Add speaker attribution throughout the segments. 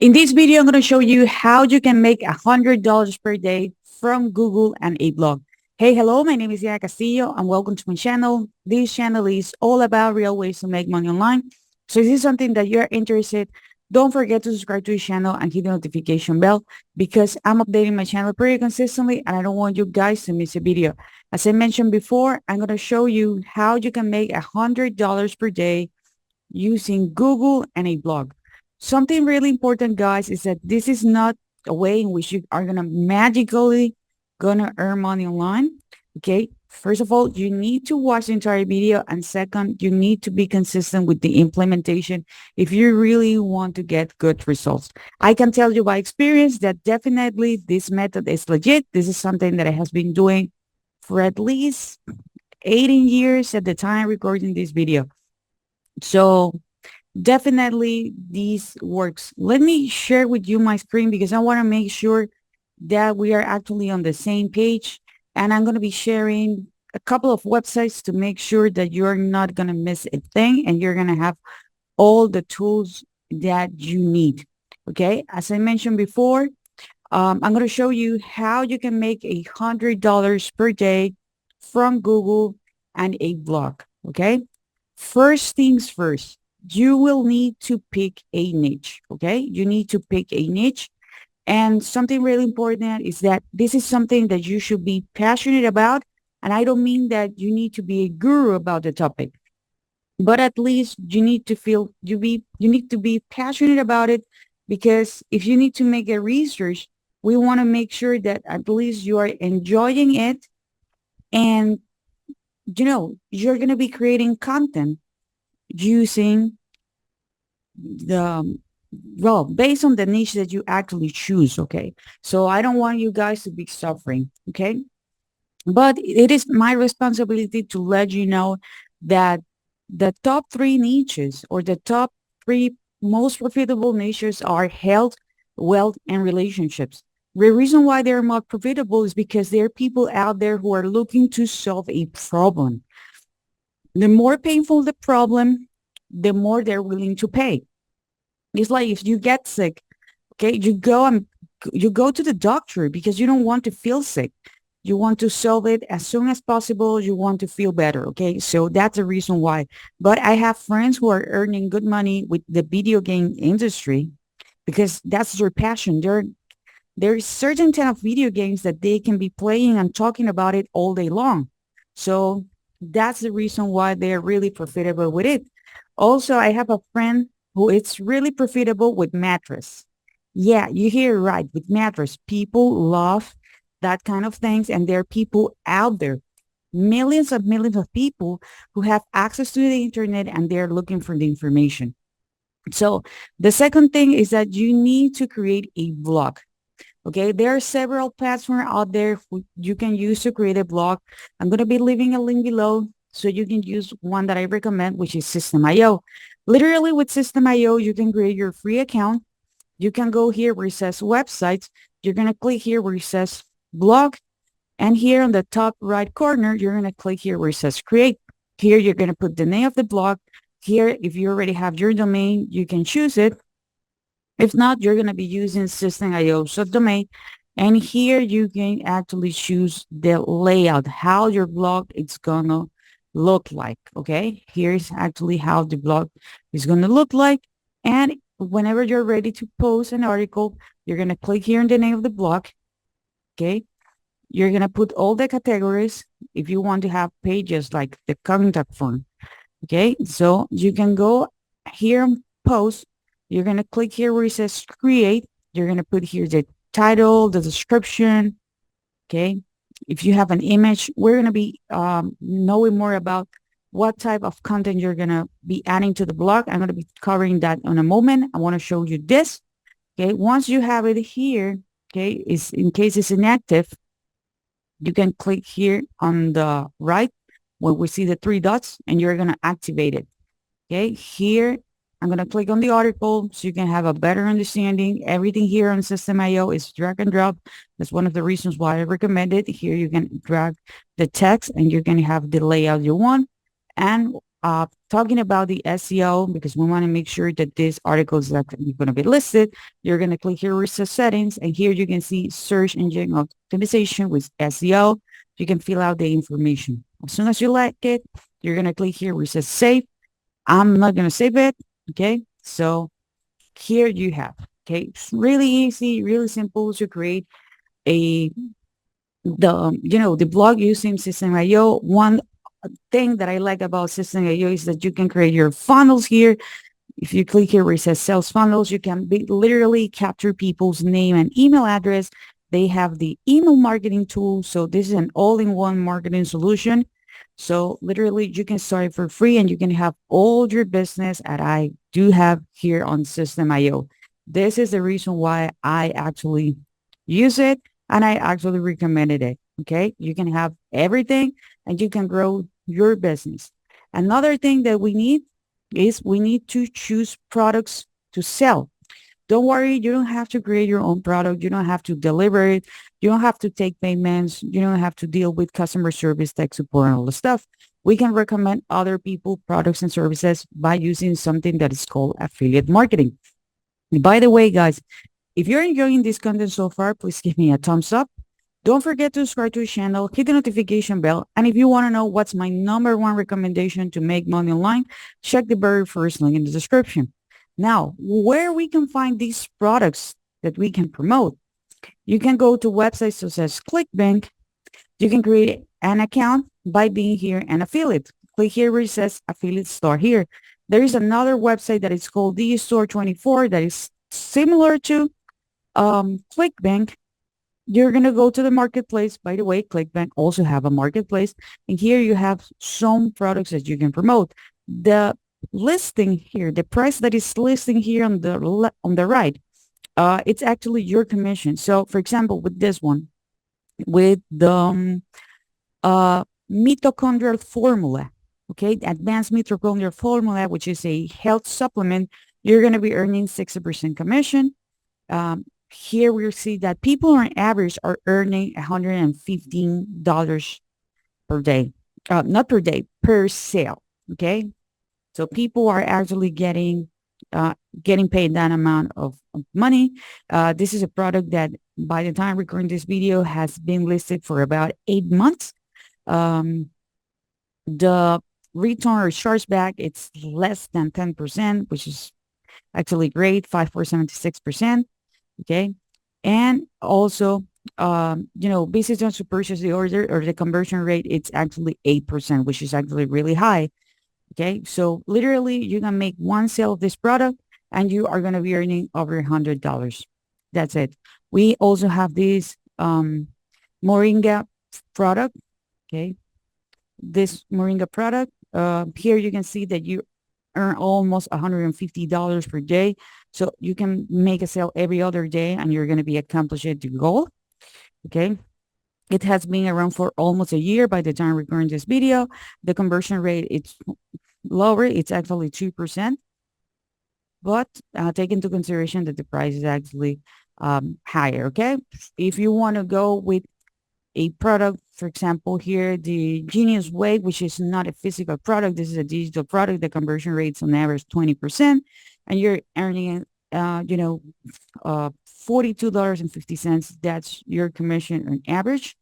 Speaker 1: In this video, I'm going to show you how you can make $100 per day from Google and a blog. Hey, hello, my name is Yara Castillo and welcome to my channel. This channel is all about real ways to make money online. So if this is something that you're interested, don't forget to subscribe to the channel and hit the notification bell because I'm updating my channel pretty consistently and I don't want you guys to miss a video. As I mentioned before, I'm going to show you how you can make $100 per day using Google and a blog. Something really important, guys, is that this is not a way in which you are going to magically earn money online. Okay. First of all, you need to watch the entire video. And second, you need to be consistent with the implementation if you really want to get good results. I can tell you by experience that definitely this method is legit. This is something that I have been doing for at least 18 years at the time recording this video. So definitely this works. Let me share with you my screen because I want to make sure that we are actually on the same page. And I'm going to be sharing a couple of websites to make sure that you're not going to miss a thing and you're going to have all the tools that you need. Okay. As I mentioned before, I'm going to show you how you can make $100 per day from Google and a blog. Okay. First things first, you will need to pick a niche, okay? You need to pick a niche. And something really important is that this is something that you should be passionate about. And I don't mean that you need to be a guru about the topic, but at least you need to feel you need to be passionate about it, because if you need to make a research, we want to make sure that at least you are enjoying it and you're going to be creating content using the based on the niche that you actually choose. Okay, so I don't want you guys to be suffering. Okay, but it is my responsibility to let you know that the top three niches or the top three most profitable niches are health, wealth, and relationships. The reason why they're more profitable is because there are people out there who are looking to solve a problem. The more painful the problem, the more they're willing to pay. It's like if you get sick, okay, you go to the doctor because you don't want to feel sick. You want to solve it as soon as possible. You want to feel better. Okay. So that's the reason why. But I have friends who are earning good money with the video game industry because that's their passion. There's certain kind of video games that they can be playing and talking about it all day long. So that's the reason why they're really profitable with it. Also, I have a friend who is really profitable with mattress. Yeah, you hear right, with mattress. People love that kind of things, and there are people out there, millions of people who have access to the internet and they're looking for the information. So the second thing is that you need to create a blog. Okay, there are several platforms out there you can use to create a blog. I'm going to be leaving a link below so you can use one that I recommend, which is System.io. Literally with System.io, you can create your free account. You can go here where it says websites. You're going to click here where it says blog. And here on the top right corner, you're going to click here where it says create. Here, you're going to put the name of the blog. Here, if you already have your domain, you can choose it. If not, you're going to be using System.io subdomain. And here you can actually choose the layout, how your blog is going to look like. Okay, here's actually how the blog is going to look like. And whenever you're ready to post an article, you're going to click here in the name of the blog. Okay, you're going to put all the categories if you want to have pages like the contact form. Okay, so you can go here, post. You're going to click here where it says create. You're going to put here the title, the description. Okay. If you have an image, we're going to be knowing more about what type of content you're going to be adding to the blog. I'm going to be covering that in a moment. I want to show you this. Okay. Once you have it here, okay, is in case it's inactive, you can click here on the right where we see the three dots and you're going to activate it. Okay. Here, I'm going to click on the article so you can have a better understanding. Everything here on System.io is drag and drop. That's one of the reasons why I recommend it. Here you can drag the text and you're going to have the layout you want. And talking about the SEO, because we want to make sure that this article is actually going to be listed. You're going to click here where it says settings, and here you can see search engine optimization with SEO. You can fill out the information. As soon as you like it, you're going to click here where it says save. I'm not going to save it. Okay. So here you have, okay, it's really easy, really simple to create a the blog using System.io. One thing that I like about System.io is that you can create your funnels here. If you click here where it says sales funnels, you can literally capture people's name and email address. They have the email marketing tool. So this is an all-in-one marketing solution. So literally you can start it for free and you can have all your business that I do have here on System.io. This is the reason why I actually use it and I actually recommended it. Okay. You can have everything and you can grow your business. Another thing that we need is we need to choose products to sell. Don't worry, you don't have to create your own product. You don't have to deliver it. You don't have to take payments. You don't have to deal with customer service, tech support, and all the stuff. We can recommend other people products and services by using something that is called affiliate marketing. By the way, guys, if you're enjoying this content so far, please give me a thumbs up. Don't forget to subscribe to the channel, hit the notification bell, and if you want to know what's my number one recommendation to make money online, check the very first link in the description. Now, where we can find these products that we can promote, you can go to websites such as ClickBank. You can create an account by being here an affiliate. Click here where it says affiliate store here. There is another website that is called DStore24 that is similar to ClickBank. You're going to go to the marketplace. By the way, ClickBank also have a marketplace. And here you have some products that you can promote. The listing here, the price that is listing here on the right, it's actually your commission. So for example, with this one, with the mitochondrial formula, okay, advanced mitochondrial formula, which is a health supplement, you're going to be earning 60% commission. Here we see that people on average are earning $115 per day, not per day, per sale. Okay. So people are actually getting paid that amount of money. This is a product that by the time recording this video has been listed for about 8 months. The return or chargeback, it's less than 10%, which is actually great, 5.76%. Okay. And also, visitors to purchase the order or the conversion rate, it's actually 8%, which is actually really high. Okay. So literally you can make one sale of this product and you are going to be earning over $100. That's it. We also have this, Moringa product. Okay. This Moringa product, here you can see that you earn almost $150 per day. So you can make a sale every other day and you're going to be accomplishing the goal. Okay. It has been around for almost a year by the time recording this video. The conversion rate, it's lower. It's actually 2%. But take into consideration that the price is actually higher. Okay. If you want to go with a product, for example, here, the Genius Way, which is not a physical product. This is a digital product. The conversion rate's on average 20%, and you're earning, $42.50. That's your commission on average.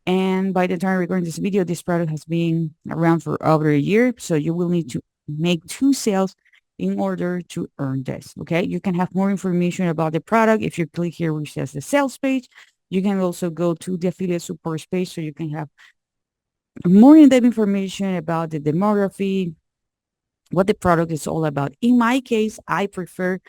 Speaker 1: And by the time recording this video, this product has been around for over a year. So you will need to make 2 sales in order to earn this. Okay. You can have more information about the product if you click here, which says the sales page. You can also go to the affiliate support page so you can have more in-depth information about the demography, what the product is all about. In my case, I prefer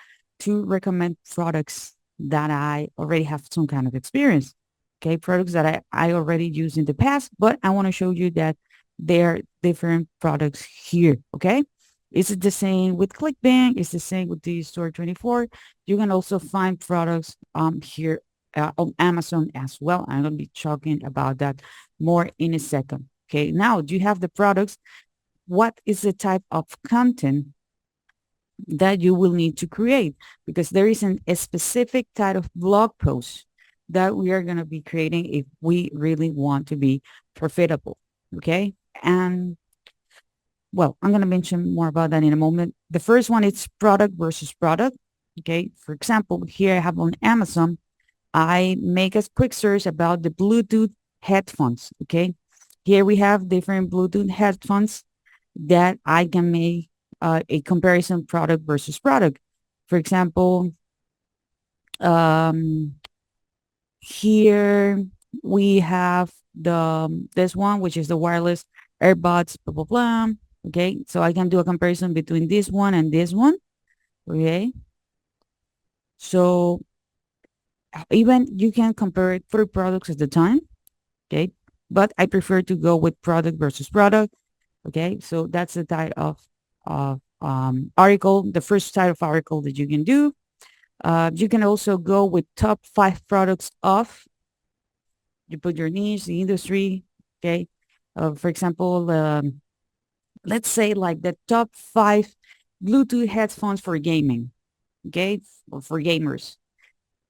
Speaker 1: to recommend products that I already have some kind of experience. Okay, products that I already used in the past, but I want to show you that there are different products here. Okay, it's the same with ClickBank. It's the same with DStore24. You can also find products here on Amazon as well. I'm going to be talking about that more in a second. Okay, now do you have the products? What is the type of content that you will need to create? Because there isn't a specific type of blog post that we are going to be creating if we really want to be profitable. Okay, and well, I'm going to mention more about that in a moment. The first one is product versus product. Okay. For example, here I have on Amazon, I make a quick search about the Bluetooth headphones. Okay. Here we have different Bluetooth headphones that I can make a comparison product versus product. For example, um, here we have this one, which is the wireless earbuds, blah, blah, blah. Okay. So I can do a comparison between this one and this one. Okay. So even you can compare 3 products at the time. Okay. But I prefer to go with product versus product. Okay. So that's the type of article, the first type of article that you can do. You can also go with top 5 products of, you put your niche, the industry. Okay. For example, let's say like the top 5 Bluetooth headphones for gaming. Okay. Or for gamers.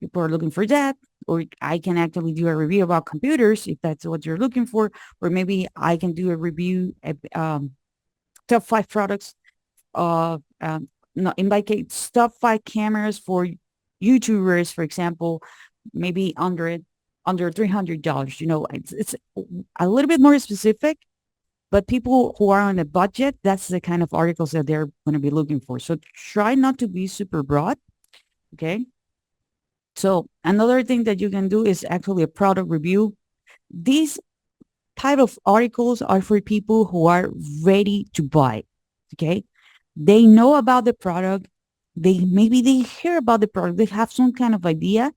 Speaker 1: People are looking for that. Or I can actually do a review about computers if that's what you're looking for. Or maybe I can do a review of top 5 products of, no, in my case, top 5 cameras for YouTubers, for example, maybe under $300. It's a little bit more specific, but people who are on a budget, that's the kind of articles that they're going to be looking for. So try not to be super broad. Okay. So another thing that you can do is actually a product review. These type of articles are for people who are ready to buy. Okay. They know about the product. Maybe they hear about the product. They have some kind of idea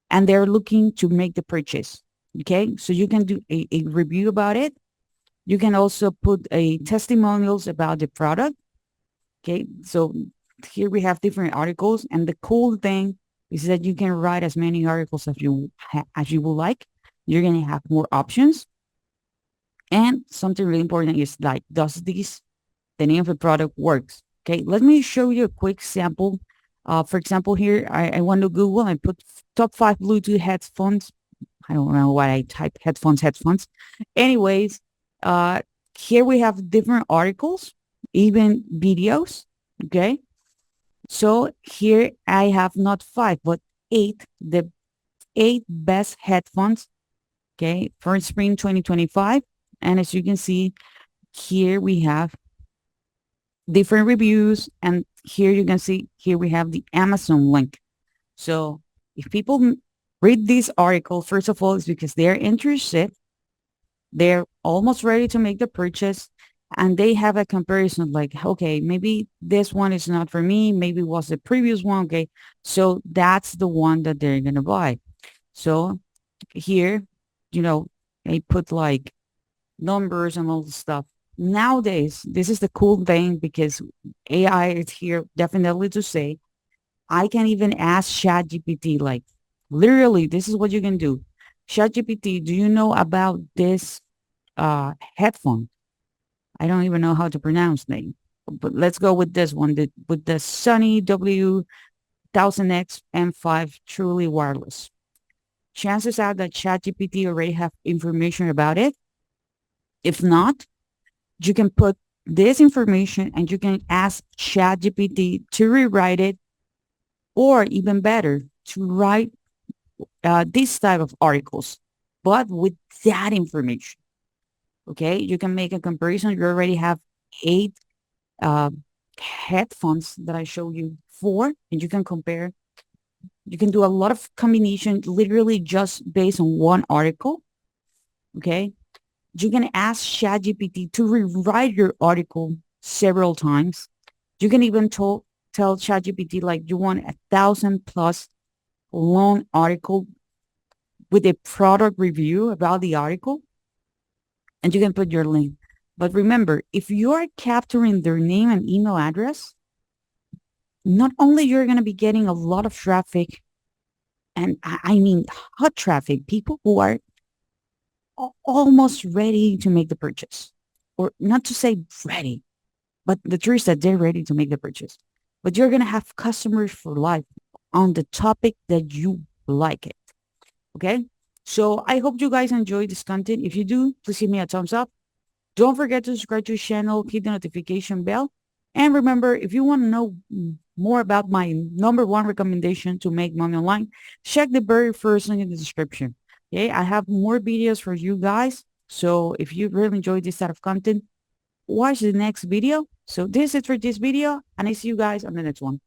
Speaker 1: and they're looking to make the purchase. Okay. So you can do a review about it. You can also put a testimonials about the product. Okay. So here we have different articles, and the cool thing is that you can write as many articles as you would like. You're going to have more options. And something really important is like, does the name of the product works? Okay. Let me show you a quick sample. For example, here I went to Google and put top 5 Bluetooth headphones. I don't know why I type headphones. Anyways, uh, here we have different articles, even videos. Okay. So here I have not 5, but 8, the 8 best headphones. Okay. For spring 2025. And as you can see, here we have different reviews. And here you can see, here we have the Amazon link. So if people read this article, first of all, it's because they're interested. They're almost ready to make the purchase, and they have a comparison like, okay, maybe this one is not for me. Maybe it was the previous one. Okay. So that's the one that they're going to buy. So here, they put like numbers and all the stuff. Nowadays, this is the cool thing because AI is here definitely to say, I can even ask ChatGPT, like, literally, this is what you can do. ChatGPT, do you know about this headphone? I don't even know how to pronounce name, but let's go with this one, with the Sony W1000X M5 truly wireless. Chances are that ChatGPT already have information about it. If not, you can put this information and you can ask ChatGPT to rewrite it, or even better, to write this type of articles, but with that information. Okay, you can make a comparison. You already have 8 uh, headphones that I showed you 4, and you can compare. You can do a lot of combination, literally just based on one article. Okay, you can ask ChatGPT to rewrite your article several times. You can even tell ChatGPT like you want 1,000 plus long article with a product review about the article, and you can put your link. But remember, if you are capturing their name and email address, not only you're going to be getting a lot of traffic, and I mean hot traffic, people who are almost ready to make the purchase, or not to say ready, but the truth is that they're ready to make the purchase. But you're going to have customers for life on the topic that you like it. Okay. So I hope you guys enjoy this content. If you do, please give me a thumbs up. Don't forget to subscribe to the channel, hit the notification bell. And remember, if you want to know more about my number one recommendation to make money online, check the very first link in the description. Okay, I have more videos for you guys. So if you really enjoyed this type of content, watch the next video. So this is it for this video, and I see you guys on the next one.